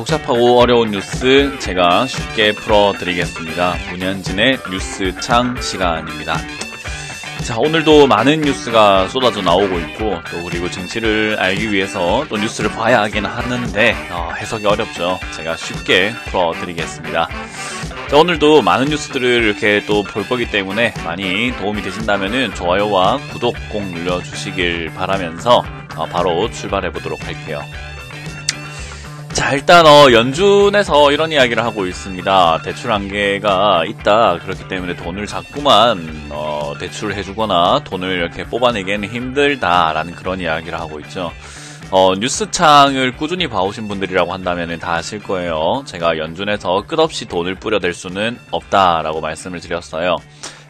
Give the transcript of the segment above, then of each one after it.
복잡하고 어려운 뉴스 제가 쉽게 풀어드리겠습니다. 문현진의 뉴스창 시간입니다. 자, 오늘도 많은 뉴스가 쏟아져 나오고 있고 또 그리고 정치를 알기 위해서 또 뉴스를 봐야 하긴 하는데 해석이 어렵죠. 제가 쉽게 풀어드리겠습니다. 자, 오늘도 많은 뉴스들을 이렇게 또 볼 거기 때문에 많이 도움이 되신다면은 좋아요와 구독 꼭 눌러주시길 바라면서 바로 출발해 보도록 할게요. 자, 일단 연준에서 이런 이야기를 하고 있습니다. 대출 한계가 있다. 그렇기 때문에 돈을 자꾸만 대출을 해주거나 돈을 이렇게 뽑아내기에는 힘들다라는 그런 이야기를 하고 있죠. 뉴스창을 꾸준히 봐오신 분들이라고 한다면 다 아실 거예요. 제가 연준에서 끝없이 돈을 뿌려댈 수는 없다라고 말씀을 드렸어요.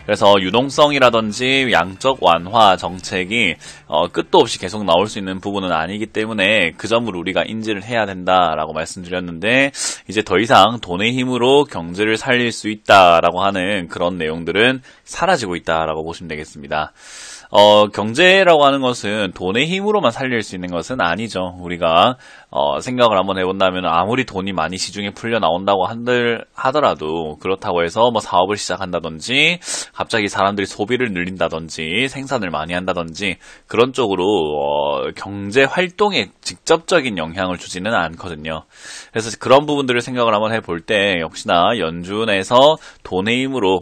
그래서 유동성이라든지 양적 완화 정책이 끝도 없이 계속 나올 수 있는 부분은 아니기 때문에 그 점을 우리가 인지를 해야 된다라고 말씀드렸는데, 이제 더 이상 돈의 힘으로 경제를 살릴 수 있다라고 하는 그런 내용들은 사라지고 있다라고 보시면 되겠습니다. 경제라고 하는 것은 돈의 힘으로만 살릴 수 있는 것은 아니죠. 우리가 생각을 한번 해본다면 아무리 돈이 많이 시중에 풀려 나온다고 하더라도 그렇다고 해서 뭐 사업을 시작한다든지 갑자기 사람들이 소비를 늘린다든지 생산을 많이 한다든지 그런 쪽으로 경제 활동에 직접적인 영향을 주지는 않거든요. 그래서 그런 부분들을 생각을 한번 해볼 때 역시나 연준에서 돈의 힘으로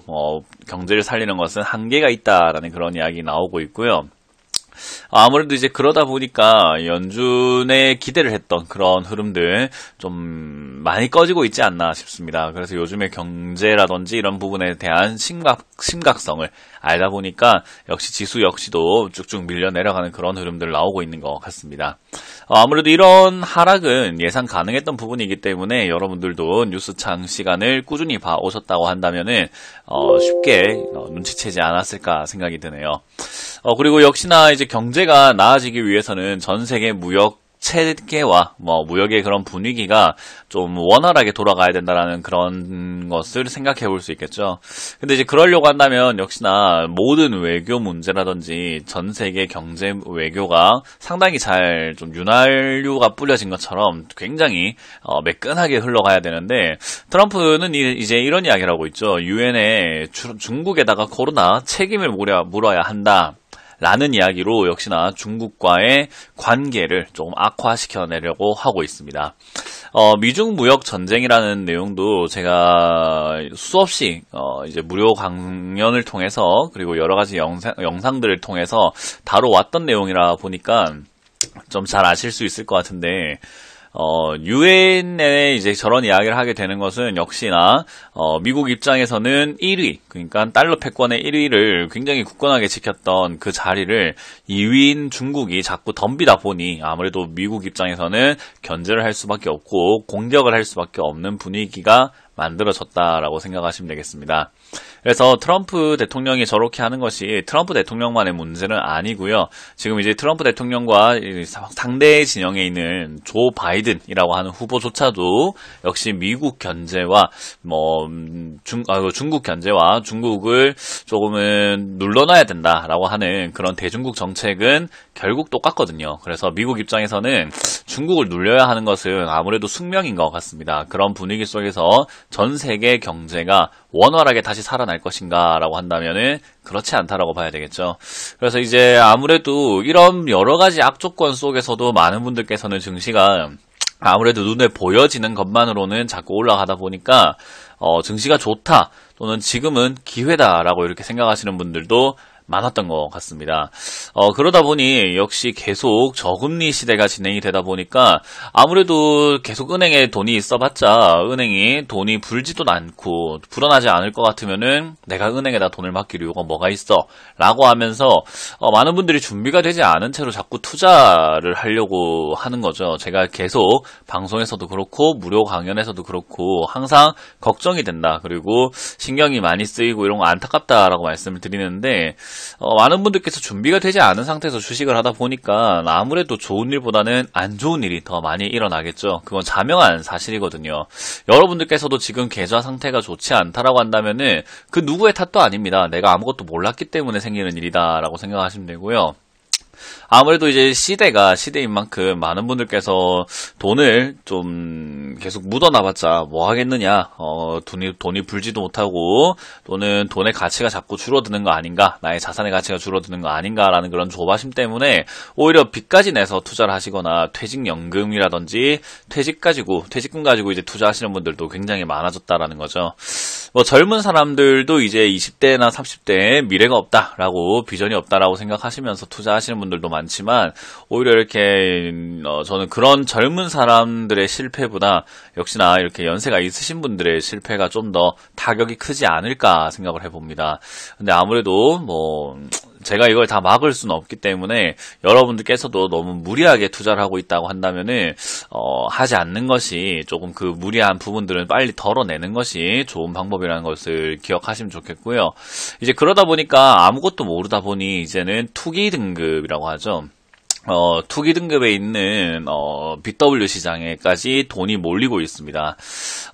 경제를 살리는 것은 한계가 있다라는 그런 이야기 나오고 있고요. 아무래도 이제 그러다 보니까 연준에 기대를 했던 그런 흐름들 좀 많이 꺼지고 있지 않나 싶습니다. 그래서 요즘에 경제라든지 이런 부분에 대한 심각성을 알다 보니까 역시 지수 역시도 쭉쭉 밀려 내려가는 그런 흐름들 나오고 있는 것 같습니다. 아무래도 이런 하락은 예상 가능했던 부분이기 때문에 여러분들도 뉴스창 시간을 꾸준히 봐오셨다고 한다면은 쉽게 눈치채지 않았을까 생각이 드네요. 그리고 역시나 이제 경제가 나아지기 위해서는 전 세계 무역 체계와 무역의 그런 분위기가 좀 원활하게 돌아가야 된다라는 그런 것을 생각해 볼 수 있겠죠. 근데 이제 그러려고 한다면 역시나 모든 외교 문제라든지 전 세계 경제 외교가 상당히 잘 좀 윤활유가 뿌려진 것처럼 굉장히 매끈하게 흘러가야 되는데, 트럼프는 이제 이런 이야기를 하고 있죠. 유엔에 중국에다가 코로나 책임을 물어야 한다 라는 이야기로 역시나 중국과의 관계를 조금 악화시켜내려고 하고 있습니다. 미중 무역 전쟁이라는 내용도 제가 수없이 이제 무료 강연을 통해서 그리고 여러 가지 영상들을 통해서 다뤄왔던 내용이라 보니까 좀 잘 아실 수 있을 것 같은데, 유엔에 이제 저런 이야기를 하게 되는 것은 역시나 미국 입장에서는 1위, 그러니까 달러 패권의 1위를 굉장히 굳건하게 지켰던 그 자리를 2위인 중국이 자꾸 덤비다 보니 아무래도 미국 입장에서는 견제를 할 수밖에 없고 공격을 할 수밖에 없는 분위기가 만들어졌다라고 생각하시면 되겠습니다. 그래서 트럼프 대통령이 저렇게 하는 것이 트럼프 대통령만의 문제는 아니고요. 지금 이제 트럼프 대통령과 상대 진영에 있는 조 바이든이라고 하는 후보조차도 역시 미국 견제와 중국 견제와 중국을 조금은 눌러놔야 된다라고 하는 그런 대중국 정책은 결국 똑같거든요. 그래서 미국 입장에서는 중국을 눌려야 하는 것은 아무래도 숙명인 것 같습니다. 그런 분위기 속에서 전 세계 경제가 원활하게 다시 살아날 것인가 라고 한다면은 그렇지 않다라고 봐야 되겠죠. 그래서 이제 아무래도 이런 여러 가지 악조건 속에서도 많은 분들께서는 증시가 아무래도 눈에 보여지는 것만으로는 자꾸 올라가다 보니까 증시가 좋다 또는 지금은 기회다라고 이렇게 생각하시는 분들도 많았던 것 같습니다. 그러다 보니 역시 계속 저금리 시대가 진행이 되다 보니까 아무래도 계속 은행에 돈이 있어봤자 은행이 돈이 불지도 않고 불어나지 않을 것 같으면은 내가 은행에다 돈을 맡길 이유가 뭐가 있어 라고 하면서 많은 분들이 준비가 되지 않은 채로 자꾸 투자를 하려고 하는 거죠. 제가 계속 방송에서도 그렇고 무료 강연에서도 그렇고 항상 걱정이 된다, 그리고 신경이 많이 쓰이고 이런 거 안타깝다라고 말씀을 드리는데, 많은 분들께서 준비가 되지 않은 상태에서 주식을 하다 보니까 아무래도 좋은 일보다는 안 좋은 일이 더 많이 일어나겠죠. 그건 자명한 사실이거든요. 여러분들께서도 지금 계좌 상태가 좋지 않다라고 한다면은 그 누구의 탓도 아닙니다. 내가 아무것도 몰랐기 때문에 생기는 일이다라고 생각하시면 되고요. 아무래도 이제 시대인 만큼 많은 분들께서 돈을 좀 계속 묻어놔봤자 뭐 하겠느냐, 돈이 불지도 못하고, 또는 돈의 가치가 자꾸 줄어드는 거 아닌가, 나의 자산의 가치가 줄어드는 거 아닌가라는 그런 조바심 때문에 오히려 빚까지 내서 투자를 하시거나 퇴직연금이라든지 퇴직금 가지고 이제 투자하시는 분들도 굉장히 많아졌다라는 거죠. 뭐 젊은 사람들도 이제 20대나 30대에 미래가 없다라고, 비전이 없다라고 생각하시면서 투자하시는 분들도 많지만, 오히려 이렇게 저는 그런 젊은 사람들의 실패보다 역시나 이렇게 연세가 있으신 분들의 실패가 좀 더 타격이 크지 않을까 생각을 해봅니다. 근데 아무래도 뭐 제가 이걸 다 막을 수는 없기 때문에 여러분들께서도 너무 무리하게 투자를 하고 있다고 한다면은 하지 않는 것이, 조금 그 무리한 부분들은 빨리 덜어내는 것이 좋은 방법이라는 것을 기억하시면 좋겠고요. 이제 그러다 보니까 아무것도 모르다 보니 이제는 투기 등급이라고 하죠. 투기 등급에 있는 BW 시장에까지 돈이 몰리고 있습니다.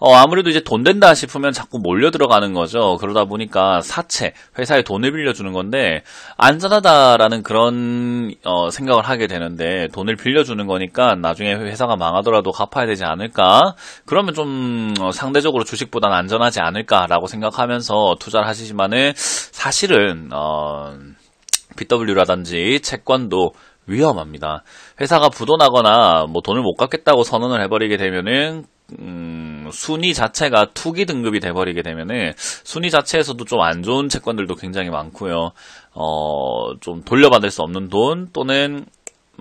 아무래도 이제 돈 된다 싶으면 자꾸 몰려 들어가는 거죠. 그러다 보니까 사채, 회사에 돈을 빌려주는 건데 안전하다라는 그런 생각을 하게 되는데, 돈을 빌려주는 거니까 나중에 회사가 망하더라도 갚아야 되지 않을까? 그러면 좀 상대적으로 주식보다는 안전하지 않을까라고 생각하면서 투자를 하시지만은, 사실은 BW라든지 채권도 위험합니다. 회사가 부도나거나 뭐 돈을 못 갚겠다고 선언을 해버리게 되면은 순위 자체가 투기 등급이 돼버리게 되면은, 순위 자체에서도 좀 안 좋은 채권들도 굉장히 많고요. 좀 돌려받을 수 없는 돈, 또는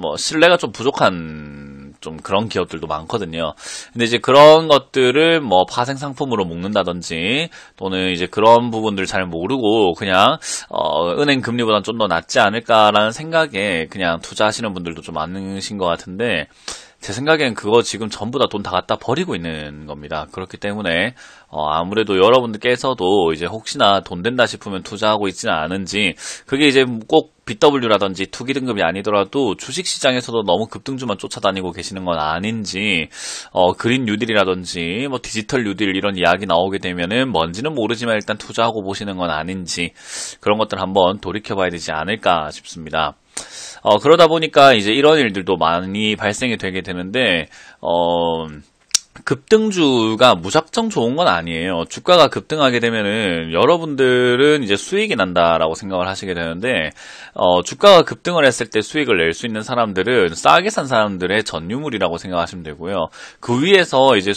뭐 신뢰가 좀 부족한 좀 그런 기업들도 많거든요. 근데 이제 그런 것들을 뭐 파생 상품으로 묶는다든지, 또는 이제 그런 부분들 잘 모르고 그냥 은행 금리보다는 좀 더 낫지 않을까라는 생각에 그냥 투자하시는 분들도 좀 많으신 것 같은데, 제 생각엔 그거 지금 전부 다 돈 다 갖다 버리고 있는 겁니다. 그렇기 때문에 아무래도 여러분들께서도 이제 혹시나 돈 된다 싶으면 투자하고 있지는 않은지, 그게 이제 꼭 BW라든지 투기 등급이 아니더라도 주식시장에서도 너무 급등주만 쫓아다니고 계시는 건 아닌지, 그린 뉴딜이라든지 뭐 디지털 뉴딜 이런 이야기 나오게 되면은 뭔지는 모르지만 일단 투자하고 보시는 건 아닌지, 그런 것들 한번 돌이켜봐야 되지 않을까 싶습니다. 그러다 보니까 이제 이런 일들도 많이 발생이 되게 되는데, 급등주가 무작정 좋은 건 아니에요. 주가가 급등하게 되면은 여러분들은 이제 수익이 난다라고 생각을 하시게 되는데, 주가가 급등을 했을 때 수익을 낼 수 있는 사람들은 싸게 산 사람들의 전유물이라고 생각하시면 되고요. 그 위에서 이제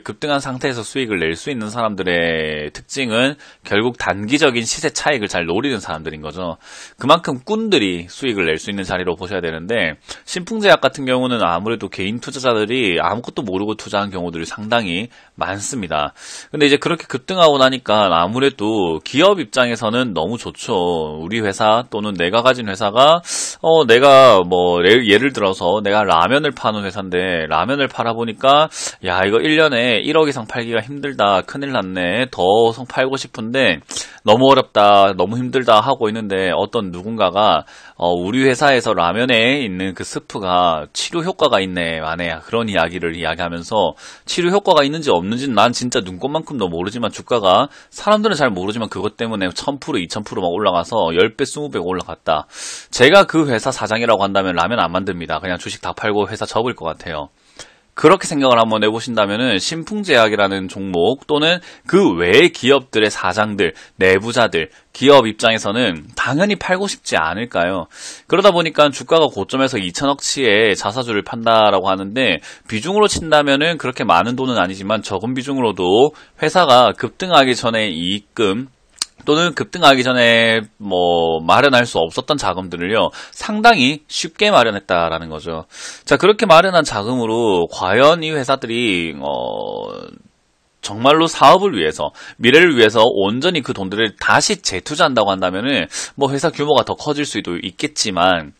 급등한 상태에서 수익을 낼 수 있는 사람들의 특징은 결국 단기적인 시세 차익을 잘 노리는 사람들인 거죠. 그만큼 꾼들이 수익을 낼 수 있는 자리로 보셔야 되는데, 신풍제약 같은 경우는 아무래도 개인 투자자들이 아무것도 모르고 투자한 경우들이 상당히 많습니다. 근데 이제 그렇게 급등하고 나니까 아무래도 기업 입장에서는 너무 좋죠. 우리 회사, 또는 내가 가진 회사가 내가 뭐 예를 들어서 내가 라면을 파는 회사인데, 라면을 팔아보니까 야, 이거 1년에 1억 이상 팔기가 힘들다, 큰일 났네, 더 팔고 싶은데 너무 어렵다, 너무 힘들다 하고 있는데, 어떤 누군가가 우리 회사에서 라면에 있는 그 스프가 치료 효과가 있네, 만에 그런 이야기를 이야기하면서, 치료 효과가 있는지 없는지는 난 진짜 눈꽃만큼도 모르지만, 주가가 사람들은 잘 모르지만 그것 때문에 1000%, 2000% 막 올라가서 10배, 20배 올라갔다. 제가 그 회사 사장이라고 한다면 라면 안 만듭니다. 그냥 주식 다 팔고 회사 접을 것 같아요. 그렇게 생각을 한번 해보신다면은, 신풍제약이라는 종목, 또는 그 외의 기업들의 사장들, 내부자들, 기업 입장에서는 당연히 팔고 싶지 않을까요? 그러다 보니까 주가가 고점에서 2000억치의 자사주를 판다라고 하는데, 비중으로 친다면은 그렇게 많은 돈은 아니지만 적은 비중으로도 회사가 급등하기 전에 이익금, 또는 급등하기 전에 뭐 마련할 수 없었던 자금들을요, 상당히 쉽게 마련했다라는 거죠. 자, 그렇게 마련한 자금으로 과연 이 회사들이 정말로 사업을 위해서, 미래를 위해서 온전히 그 돈들을 다시 재투자한다고 한다면은 뭐 회사 규모가 더 커질 수도 있겠지만,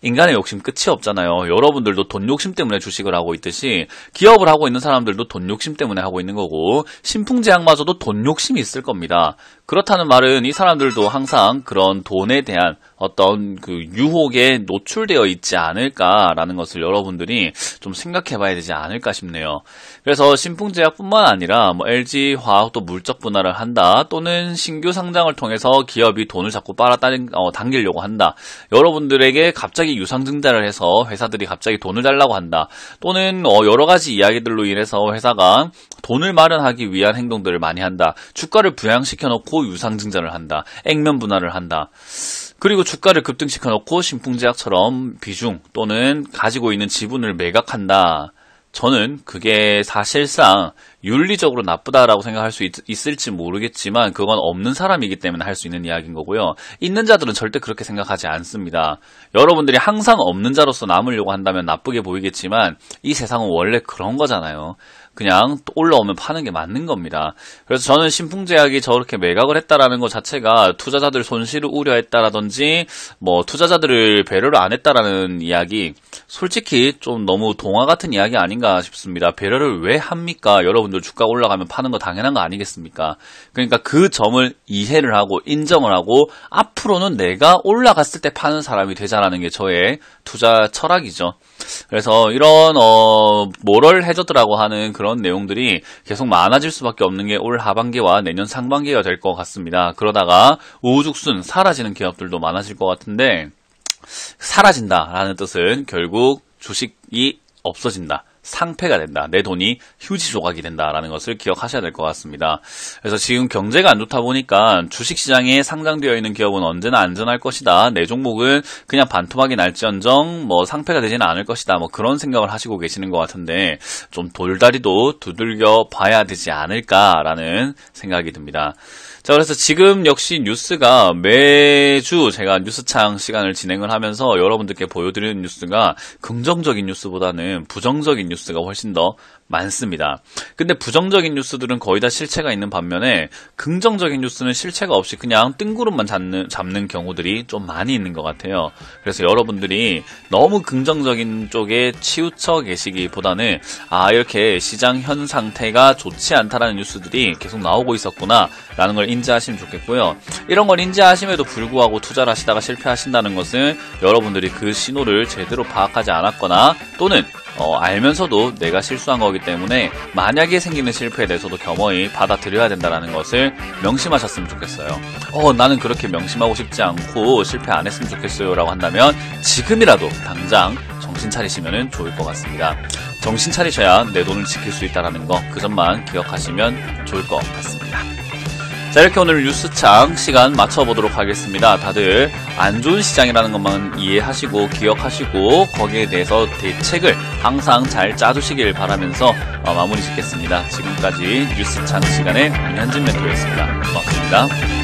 인간의 욕심 끝이 없잖아요. 여러분들도 돈 욕심 때문에 주식을 하고 있듯이, 기업을 하고 있는 사람들도 돈 욕심 때문에 하고 있는 거고, 신풍제약마저도 돈 욕심이 있을 겁니다. 그렇다는 말은 이 사람들도 항상 그런 돈에 대한 어떤 그 유혹에 노출되어 있지 않을까라는 것을 여러분들이 좀 생각해 봐야 되지 않을까 싶네요. 그래서 신풍제약뿐만 아니라 뭐 LG화학도 물적 분할을 한다, 또는 신규 상장을 통해서 기업이 돈을 자꾸 빨아당기려고 한다. 여러분들에게 갑자기 갑자기 유상증자를 해서 회사들이 갑자기 돈을 달라고 한다. 또는 여러 가지 이야기들로 인해서 회사가 돈을 마련하기 위한 행동들을 많이 한다. 주가를 부양시켜 놓고 유상증자를 한다. 액면 분할을 한다. 그리고 주가를 급등시켜 놓고 신풍제약처럼 비중 또는 가지고 있는 지분을 매각한다. 저는 그게 사실상 윤리적으로 나쁘다라고 생각할 수 있을지 모르겠지만 그건 없는 사람이기 때문에 할 수 있는 이야기인 거고요. 있는 자들은 절대 그렇게 생각하지 않습니다. 여러분들이 항상 없는 자로서 남으려고 한다면 나쁘게 보이겠지만 이 세상은 원래 그런 거잖아요. 그냥 올라오면 파는 게 맞는 겁니다. 그래서 저는 신풍제약이 저렇게 매각을 했다라는 것 자체가 투자자들 손실을 우려했다라든지 뭐 투자자들을 배려를 안 했다라는 이야기 솔직히 좀 너무 동화 같은 이야기 아닌가 싶습니다. 배려를 왜 합니까? 여러분들 주가 올라가면 파는 거 당연한 거 아니겠습니까? 그러니까 그 점을 이해를 하고 인정을 하고 앞으로는 내가 올라갔을 때 파는 사람이 되자라는 게 저의 투자 철학이죠. 그래서 이런 모럴 해저드라고 하는 그런 내용들이 계속 많아질 수밖에 없는 게 올 하반기와 내년 상반기가 될 것 같습니다. 그러다가 우후죽순 사라지는 기업들도 많아질 것 같은데 사라진다라는 뜻은 결국 주식이 없어진다. 상패가 된다. 내 돈이 휴지 조각이 된다라는 것을 기억하셔야 될 것 같습니다. 그래서 지금 경제가 안 좋다 보니까 주식시장에 상장되어 있는 기업은 언제나 안전할 것이다. 내 종목은 그냥 반토막이 날지언정 뭐 상패가 되지는 않을 것이다. 뭐 그런 생각을 하시고 계시는 것 같은데 좀 돌다리도 두들겨 봐야 되지 않을까라는 생각이 듭니다. 자, 그래서 지금 역시 뉴스가 매주 제가 뉴스창 시간을 진행을 하면서 여러분들께 보여드리는 뉴스가 긍정적인 뉴스보다는 부정적인 뉴스가 훨씬 더 많습니다. 근데 부정적인 뉴스들은 거의 다 실체가 있는 반면에 긍정적인 뉴스는 실체가 없이 그냥 뜬구름만 잡는 경우들이 좀 많이 있는 것 같아요. 그래서 여러분들이 너무 긍정적인 쪽에 치우쳐 계시기보다는 이렇게 시장 현 상태가 좋지 않다라는 뉴스들이 계속 나오고 있었구나 라는 걸 인지하시면 좋겠고요. 이런 걸 인지하심에도 불구하고 투자를 하시다가 실패하신다는 것은 여러분들이 그 신호를 제대로 파악하지 않았거나 또는 알면서도 내가 실수한 거기 때문에 만약에 생기는 실패에 대해서도 겸허히 받아들여야 된다는 것을 명심하셨으면 좋겠어요. 나는 그렇게 명심하고 싶지 않고 실패 안 했으면 좋겠어요 라고 한다면 지금이라도 당장 정신 차리시면 좋을 것 같습니다. 정신 차리셔야 내 돈을 지킬 수 있다는 거 그 점만 기억하시면 좋을 것 같습니다. 자, 이렇게 오늘 뉴스창 시간 맞춰보도록 하겠습니다. 다들 안 좋은 시장이라는 것만 이해하시고 기억하시고 거기에 대해서 대책을 항상 잘 짜주시길 바라면서 마무리 짓겠습니다. 지금까지 뉴스창 시간의 문현진 멘토였습니다. 고맙습니다.